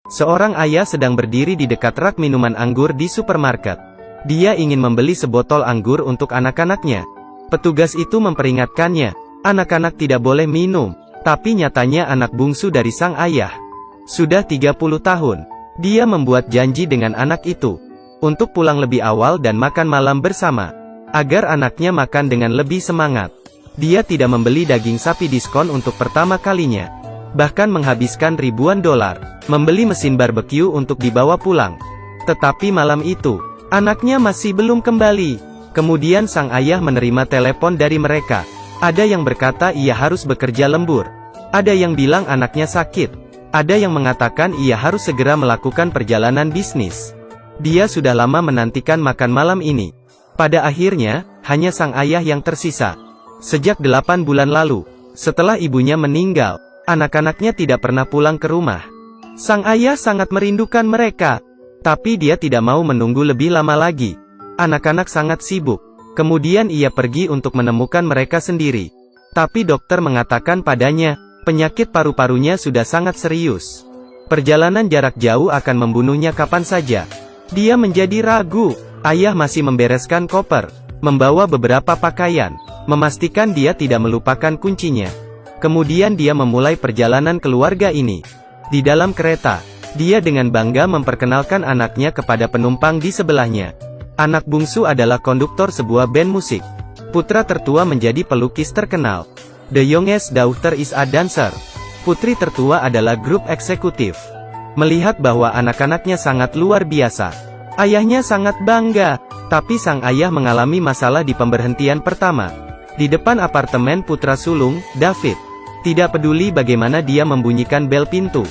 Seorang ayah sedang berdiri di dekat rak minuman anggur di supermarket. Dia ingin membeli sebotol anggur untuk anak-anaknya. Petugas itu memperingatkannya, anak-anak tidak boleh minum. Tapi nyatanya anak bungsu dari sang ayah sudah 30 tahun. Dia membuat janji dengan anak itu untuk pulang lebih awal dan makan malam bersama, agar anaknya makan dengan lebih semangat. Dia tidak membeli daging sapi diskon untuk pertama kalinya, bahkan menghabiskan ribuan dolar membeli mesin barbeque untuk dibawa pulang. Tetapi malam itu, anaknya masih belum kembali. Kemudian sang ayah menerima telepon dari mereka. Ada yang berkata ia harus bekerja lembur. Ada yang bilang anaknya sakit. Ada yang mengatakan ia harus segera melakukan perjalanan bisnis. Dia sudah lama menantikan makan malam ini. Pada akhirnya, hanya sang ayah yang tersisa. Sejak 8 bulan lalu, setelah ibunya meninggal, anak-anaknya tidak pernah pulang ke rumah. Sang ayah sangat merindukan mereka. Tapi dia tidak mau menunggu lebih lama lagi. Anak-anak sangat sibuk. Kemudian ia pergi untuk menemukan mereka sendiri. Tapi dokter mengatakan padanya, penyakit paru-parunya sudah sangat serius. Perjalanan jarak jauh akan membunuhnya kapan saja. Dia menjadi ragu. Ayah masih membereskan koper, membawa beberapa pakaian, memastikan dia tidak melupakan kuncinya. Kemudian dia memulai perjalanan keluarga ini. Di dalam kereta, dia dengan bangga memperkenalkan anaknya kepada penumpang di sebelahnya. Anak bungsu adalah konduktor sebuah band musik. Putra tertua menjadi pelukis terkenal. The youngest daughter is a dancer. Putri tertua adalah grup eksekutif. Melihat bahwa anak-anaknya sangat luar biasa, ayahnya sangat bangga. Tapi sang ayah mengalami masalah di pemberhentian pertama. Di depan apartemen putra sulung, David. Tidak peduli bagaimana dia membunyikan bel pintu.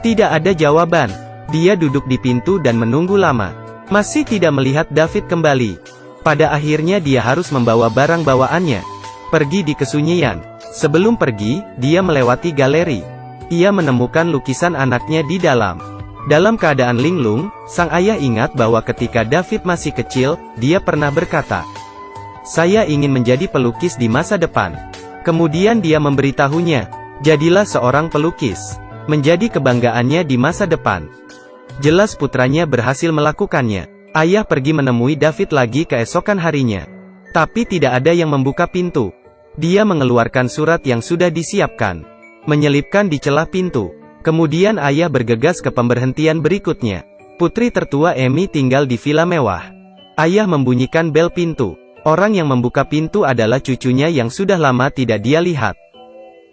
Tidak ada jawaban. Dia duduk di pintu dan menunggu lama. Masih tidak melihat David kembali. Pada akhirnya dia harus membawa barang bawaannya pergi di kesunyian. Sebelum pergi, dia melewati galeri. Ia menemukan lukisan anaknya di dalam. Dalam keadaan linglung, sang ayah ingat bahwa ketika David masih kecil, dia pernah berkata, "Saya ingin menjadi pelukis di masa depan." Kemudian dia memberitahunya, "Jadilah seorang pelukis." Menjadi kebanggaannya di masa depan. Jelas putranya berhasil melakukannya. Ayah pergi menemui David lagi keesokan harinya. Tapi tidak ada yang membuka pintu. Dia mengeluarkan surat yang sudah disiapkan, menyelipkan di celah pintu. Kemudian ayah bergegas ke pemberhentian berikutnya. Putri tertua Amy tinggal di villa mewah. Ayah membunyikan bel pintu. Orang yang membuka pintu adalah cucunya yang sudah lama tidak dia lihat.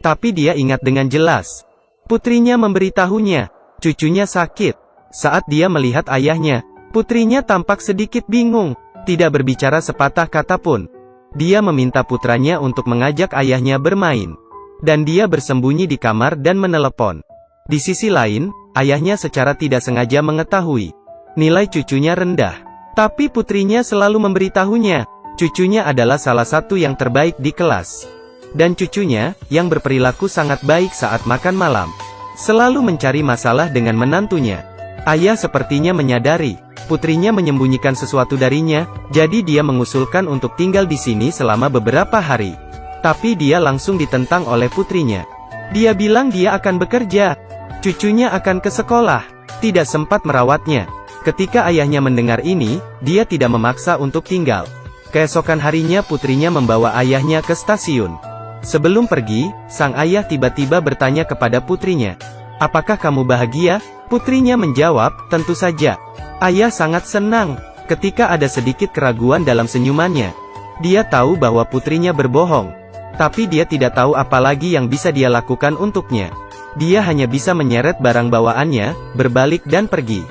Tapi dia ingat dengan jelas. Putrinya memberitahunya, cucunya sakit. Saat dia melihat ayahnya, putrinya tampak sedikit bingung, tidak berbicara sepatah kata pun. Dia meminta putranya untuk mengajak ayahnya bermain. Dan dia bersembunyi di kamar dan menelepon. Di sisi lain, ayahnya secara tidak sengaja mengetahui nilai cucunya rendah. Tapi putrinya selalu memberitahunya, cucunya adalah salah satu yang terbaik di kelas. Dan cucunya, yang berperilaku sangat baik saat makan malam, selalu mencari masalah dengan menantunya. Ayah sepertinya menyadari, putrinya menyembunyikan sesuatu darinya, jadi dia mengusulkan untuk tinggal di sini selama beberapa hari. Tapi dia langsung ditentang oleh putrinya. Dia bilang dia akan bekerja, cucunya akan ke sekolah, tidak sempat merawatnya. Ketika ayahnya mendengar ini, dia tidak memaksa untuk tinggal. Keesokan harinya putrinya membawa ayahnya ke stasiun. Sebelum pergi, sang ayah tiba-tiba bertanya kepada putrinya, "Apakah kamu bahagia?" Putrinya menjawab, "Tentu saja." Ayah sangat senang ketika ada sedikit keraguan dalam senyumannya. Dia tahu bahwa putrinya berbohong. Tapi dia tidak tahu apa lagi yang bisa dia lakukan untuknya. Dia hanya bisa menyeret barang bawaannya, berbalik dan pergi.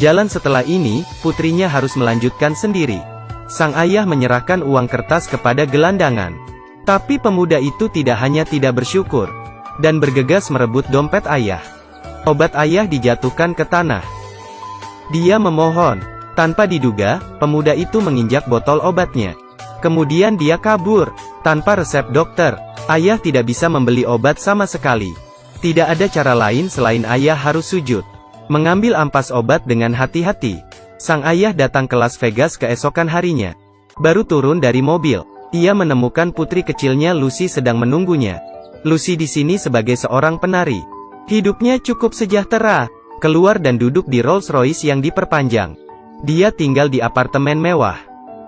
Jalan setelah ini, putrinya harus melanjutkan sendiri. Sang ayah menyerahkan uang kertas kepada gelandangan. Tapi pemuda itu tidak hanya tidak bersyukur, dan bergegas merebut dompet ayah. Obat ayah dijatuhkan ke tanah. Dia memohon. Tanpa diduga, pemuda itu menginjak botol obatnya. Kemudian dia kabur. Tanpa resep dokter, ayah tidak bisa membeli obat sama sekali. Tidak ada cara lain selain ayah harus sujud, mengambil ampas obat dengan hati-hati. Sang ayah datang ke Las Vegas keesokan harinya. Baru turun dari mobil, ia menemukan putri kecilnya Lucy sedang menunggunya. Lucy di sini sebagai seorang penari. Hidupnya cukup sejahtera. keluar dan duduk di Rolls-Royce yang diperpanjang. Dia tinggal di apartemen mewah.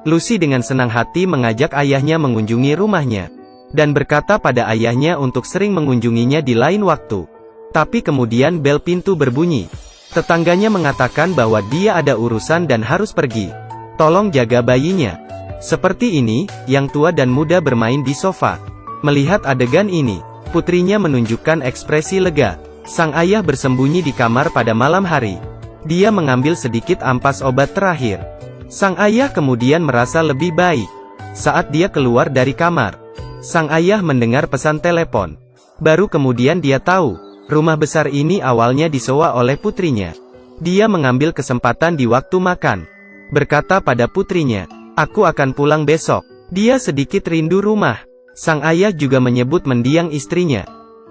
Lucy dengan senang hati mengajak ayahnya mengunjungi rumahnya, dan berkata pada ayahnya untuk sering mengunjunginya di lain waktu. Tapi kemudian bel pintu berbunyi. Tetangganya mengatakan bahwa dia ada urusan dan harus pergi. Tolong jaga bayinya. Seperti ini, yang tua dan muda bermain di sofa. Melihat adegan ini, putrinya menunjukkan ekspresi lega. Sang ayah bersembunyi di kamar pada malam hari. Dia mengambil sedikit ampas obat terakhir. Sang ayah kemudian merasa lebih baik. Saat dia keluar dari kamar, sang ayah mendengar pesan telepon. Baru kemudian dia tahu, rumah besar ini awalnya disewa oleh putrinya. Dia mengambil kesempatan di waktu makan. Berkata pada putrinya, "Aku akan pulang besok." Dia sedikit rindu rumah. Sang ayah juga menyebut mendiang istrinya.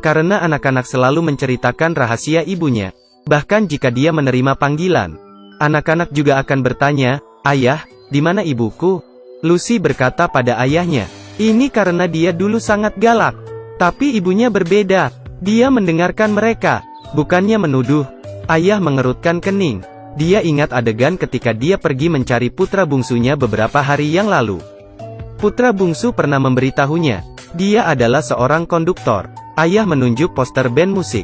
Karena anak-anak selalu menceritakan rahasia ibunya. Bahkan jika dia menerima panggilan, anak-anak juga akan bertanya, "Ayah, di mana ibuku?" Lucy berkata pada ayahnya, "Ini karena dia dulu sangat galak. Tapi ibunya berbeda. Dia mendengarkan mereka, bukannya menuduh." Ayah mengerutkan kening. Dia ingat adegan ketika dia pergi mencari putra bungsunya beberapa hari yang lalu. Putra bungsu pernah memberitahunya, dia adalah seorang konduktor. Ayah menunjuk poster band musik.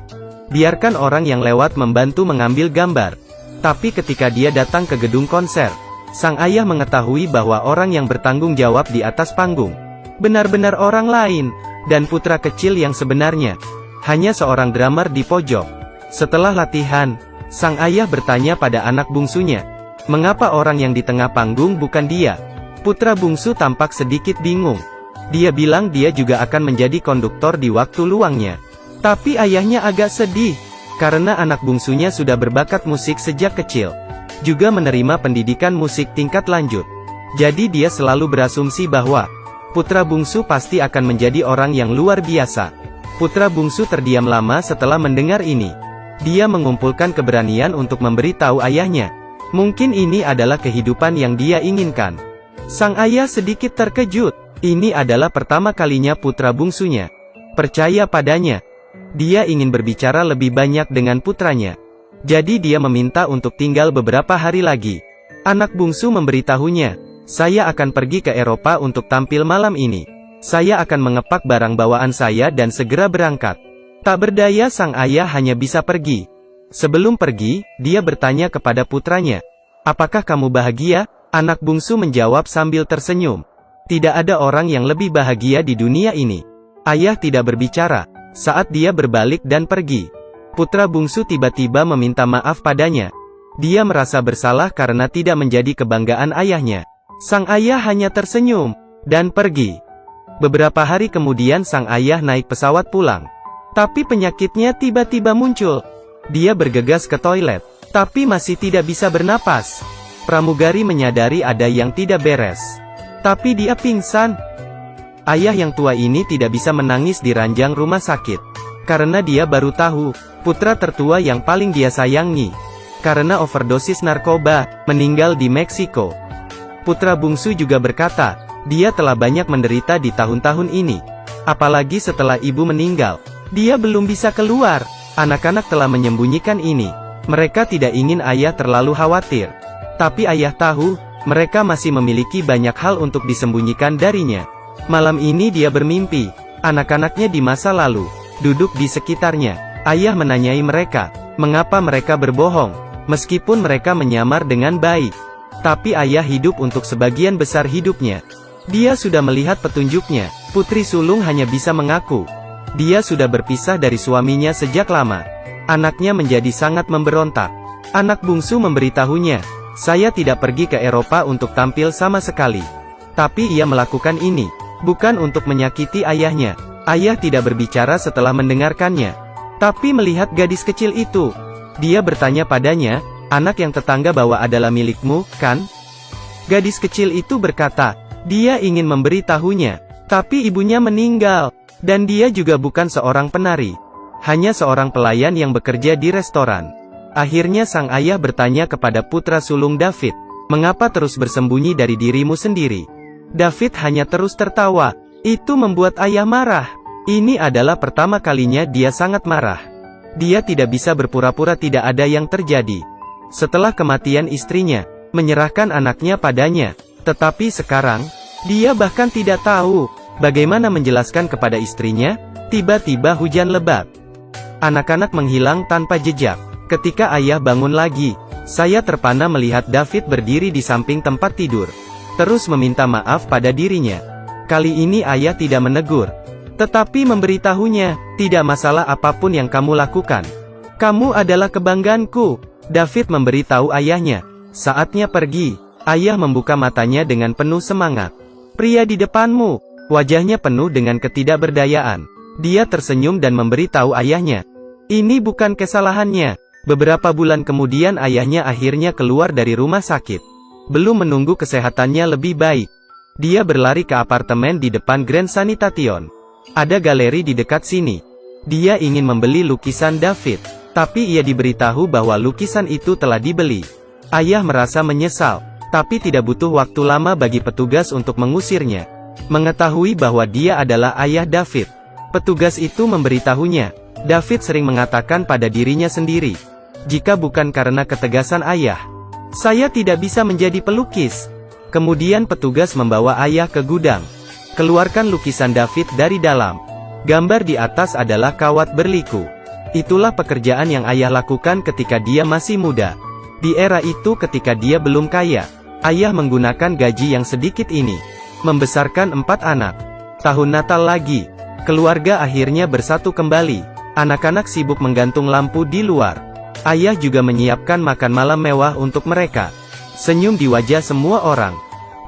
Biarkan orang yang lewat membantu mengambil gambar. Tapi ketika dia datang ke gedung konser, sang ayah mengetahui bahwa orang yang bertanggung jawab di atas panggung benar-benar orang lain, dan putra kecil yang sebenarnya hanya seorang drummer di pojok. Setelah latihan, sang ayah bertanya pada anak bungsunya, "Mengapa orang yang di tengah panggung bukan dia?" Putra bungsu tampak sedikit bingung. Dia bilang dia juga akan menjadi konduktor di waktu luangnya. Tapi ayahnya agak sedih, karena anak bungsunya sudah berbakat musik sejak kecil. Juga menerima pendidikan musik tingkat lanjut. Jadi dia selalu berasumsi bahwa putra bungsu pasti akan menjadi orang yang luar biasa. Putra bungsu terdiam lama setelah mendengar ini. Dia mengumpulkan keberanian untuk memberitahu ayahnya. Mungkin ini adalah kehidupan yang dia inginkan. Sang ayah sedikit terkejut. Ini adalah pertama kalinya putra bungsunya percaya padanya. Dia ingin berbicara lebih banyak dengan putranya. Jadi dia meminta untuk tinggal beberapa hari lagi. Anak bungsu memberitahunya, "Saya akan pergi ke Eropa untuk tampil malam ini. Saya akan mengepak barang bawaan saya dan segera berangkat." Tak berdaya sang ayah hanya bisa pergi. Sebelum pergi, dia bertanya kepada putranya, "Apakah kamu bahagia?" Anak bungsu menjawab sambil tersenyum, "Tidak ada orang yang lebih bahagia di dunia ini." Ayah tidak berbicara saat dia berbalik dan pergi. Putra bungsu tiba-tiba meminta maaf padanya. Dia merasa bersalah karena tidak menjadi kebanggaan ayahnya. Sang ayah hanya tersenyum dan pergi. Beberapa hari kemudian sang ayah naik pesawat pulang. Tapi penyakitnya tiba-tiba muncul. Dia bergegas ke toilet, tapi masih tidak bisa bernapas. Pramugari menyadari ada yang tidak beres. Tapi dia pingsan. Ayah yang tua ini tidak bisa menangis di ranjang rumah sakit. Karena dia baru tahu, putra tertua yang paling dia sayangi, karena overdosis narkoba, meninggal di Meksiko. Putra bungsu juga berkata, dia telah banyak menderita di tahun-tahun ini. Apalagi setelah ibu meninggal. Dia belum bisa keluar. Anak-anak telah menyembunyikan ini. Mereka tidak ingin ayah terlalu khawatir. Tapi ayah tahu, mereka masih memiliki banyak hal untuk disembunyikan darinya. Malam ini dia bermimpi, anak-anaknya di masa lalu, duduk di sekitarnya. Ayah menanyai mereka, mengapa mereka berbohong, meskipun mereka menyamar dengan baik. Tapi ayah hidup untuk sebagian besar hidupnya. Dia sudah melihat petunjuknya. Putri sulung hanya bisa mengaku. Dia sudah berpisah dari suaminya sejak lama. Anaknya menjadi sangat memberontak. Anak bungsu memberitahunya, "Saya tidak pergi ke Eropa untuk tampil sama sekali." Tapi ia melakukan ini bukan untuk menyakiti ayahnya. Ayah tidak berbicara setelah mendengarkannya. Tapi melihat gadis kecil itu, dia bertanya padanya, "Anak yang tetangga bawa adalah milikmu, kan?" Gadis kecil itu berkata, dia ingin memberitahunya, tapi ibunya meninggal. Dan dia juga bukan seorang penari. Hanya seorang pelayan yang bekerja di restoran. Akhirnya sang ayah bertanya kepada putra sulung David, "Mengapa terus bersembunyi dari dirimu sendiri?" David hanya terus tertawa. Itu membuat ayah marah. Ini adalah pertama kalinya dia sangat marah. Dia tidak bisa berpura-pura tidak ada yang terjadi. Setelah kematian istrinya, menyerahkan anaknya padanya. Tetapi sekarang, dia bahkan tidak tahu bagaimana menjelaskan kepada istrinya. Tiba-tiba hujan lebat. Anak-anak menghilang tanpa jejak. Ketika ayah bangun lagi, saya terpana melihat David berdiri di samping tempat tidur. Terus meminta maaf pada dirinya. Kali ini ayah tidak menegur, tetapi memberitahunya, tidak masalah apapun yang kamu lakukan. Kamu adalah kebanggaanku. David memberitahu ayahnya. Saatnya pergi. Ayah membuka matanya dengan penuh semangat. Pria di depanmu. Wajahnya penuh dengan ketidakberdayaan. Dia tersenyum dan memberitahu ayahnya. Ini bukan kesalahannya. Beberapa bulan kemudian ayahnya akhirnya keluar dari rumah sakit. Belum menunggu kesehatannya lebih baik. Dia berlari ke apartemen di depan Grand Sanitation. Ada galeri di dekat sini. Dia ingin membeli lukisan David. Tapi ia diberitahu bahwa lukisan itu telah dibeli. Ayah merasa menyesal. Tapi tidak butuh waktu lama bagi petugas untuk mengusirnya. Mengetahui bahwa dia adalah ayah David. Petugas itu memberitahunya. David sering mengatakan pada dirinya sendiri. Jika bukan karena ketegasan ayah, saya tidak bisa menjadi pelukis. Kemudian petugas membawa ayah ke gudang. Keluarkan lukisan David dari dalam. Gambar di atas adalah kawat berliku. Itulah pekerjaan yang ayah lakukan ketika dia masih muda. Di era itu ketika dia belum kaya, ayah menggunakan gaji yang sedikit ini. Membesarkan 4 anak. Tahun Natal lagi. Keluarga akhirnya bersatu kembali. Anak-anak sibuk menggantung lampu di luar. Ayah juga menyiapkan makan malam mewah untuk mereka. Senyum di wajah semua orang.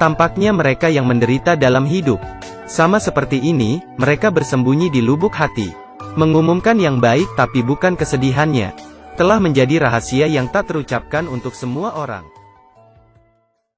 Tampaknya mereka yang menderita dalam hidup. Sama seperti ini, mereka bersembunyi di lubuk hati. Mengumumkan yang baik tapi bukan kesedihannya. Telah menjadi rahasia yang tak terucapkan untuk semua orang.